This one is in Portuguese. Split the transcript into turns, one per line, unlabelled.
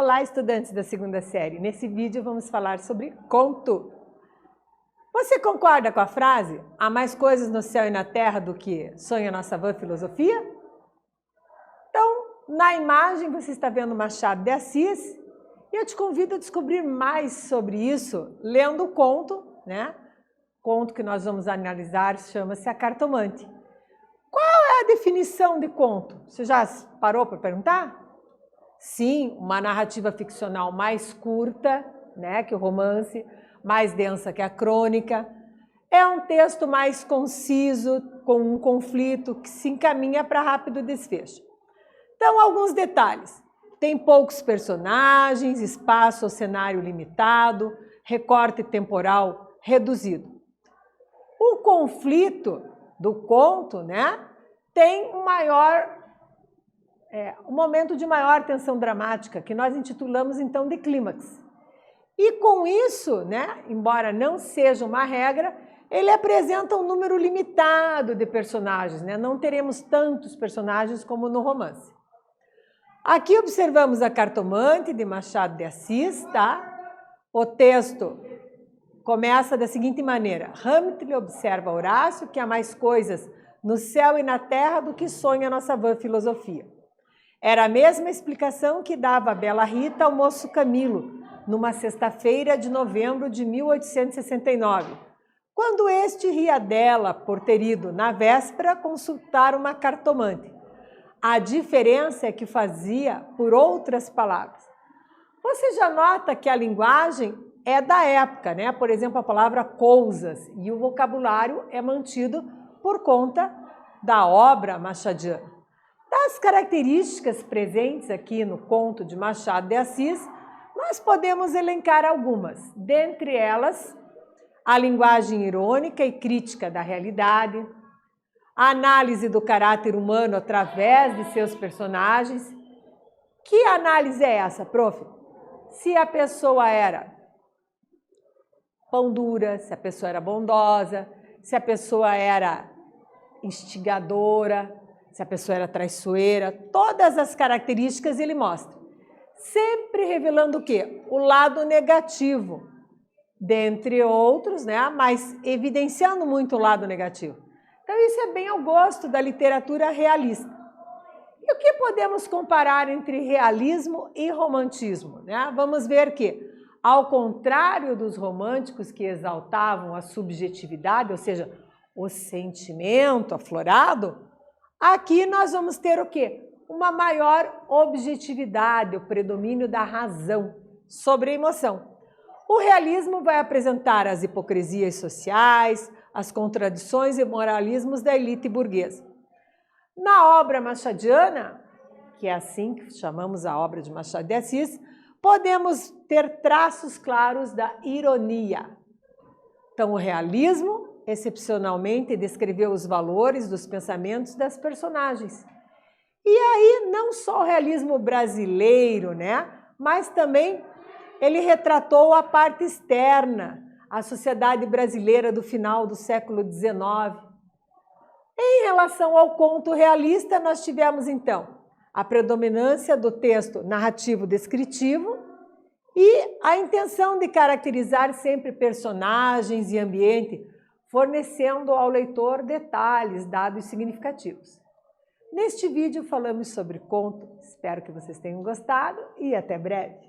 Olá, estudantes da segunda série. Nesse vídeo vamos falar sobre conto. Você concorda com a frase? Há mais coisas no céu e na terra do que sonha nossa vã filosofia? Então, na imagem você está vendo Machado de Assis e eu te convido a descobrir mais sobre isso lendo o conto, né? O conto que nós vamos analisar chama-se A Cartomante. Qual é a definição de conto? Você já parou para perguntar? Sim, uma narrativa ficcional mais curta, né, que o romance, mais densa que a crônica. É um texto mais conciso, com um conflito que se encaminha para rápido desfecho. Então, alguns detalhes. Tem poucos personagens, espaço ou cenário limitado, recorte temporal reduzido. O conflito do conto, né, tem um momento de maior tensão dramática, que nós intitulamos então de clímax. E com isso, né, embora não seja uma regra, ele apresenta um número limitado de personagens, né? Não teremos tantos personagens como no romance. Aqui observamos A Cartomante, de Machado de Assis, tá? O texto começa da seguinte maneira: Hamlet observa Horácio que há mais coisas no céu e na terra do que sonha nossa vã filosofia. Era a mesma explicação que dava a bela Rita ao moço Camilo, numa sexta-feira de novembro de 1869, quando este ria dela por ter ido, na véspera, consultar uma cartomante. A diferença é que fazia por outras palavras. Você já nota que a linguagem é da época, né? Por exemplo, a palavra coisas, e o vocabulário é mantido por conta da obra machadiana. Das características presentes aqui no conto de Machado de Assis, nós podemos elencar algumas. Dentre elas, a linguagem irônica e crítica da realidade, a análise do caráter humano através de seus personagens. Que análise é essa, prof? Se a pessoa era pão dura, se a pessoa era bondosa, se a pessoa era instigadora, se a pessoa era traiçoeira, todas as características ele mostra. Sempre revelando o quê? O lado negativo, dentre outros, né? Mas evidenciando muito o lado negativo. Então isso é bem ao gosto da literatura realista. E o que podemos comparar entre realismo e romantismo, né? Vamos ver que, ao contrário dos românticos que exaltavam a subjetividade, ou seja, o sentimento aflorado, aqui nós vamos ter o quê? Uma maior objetividade, o predomínio da razão sobre a emoção. O realismo vai apresentar as hipocrisias sociais, as contradições e moralismos da elite burguesa. Na obra machadiana, que é assim que chamamos a obra de Machado de Assis, podemos ter traços claros da ironia. Então, o realismo excepcionalmente descreveu os valores dos pensamentos das personagens. E aí, não só o realismo brasileiro, né? Mas também ele retratou a parte externa, a sociedade brasileira do final do século XIX. Em relação ao conto realista, nós tivemos, então, a predominância do texto narrativo descritivo e a intenção de caracterizar sempre personagens e ambiente, fornecendo ao leitor detalhes, dados significativos. Neste vídeo falamos sobre conto, espero que vocês tenham gostado e até breve.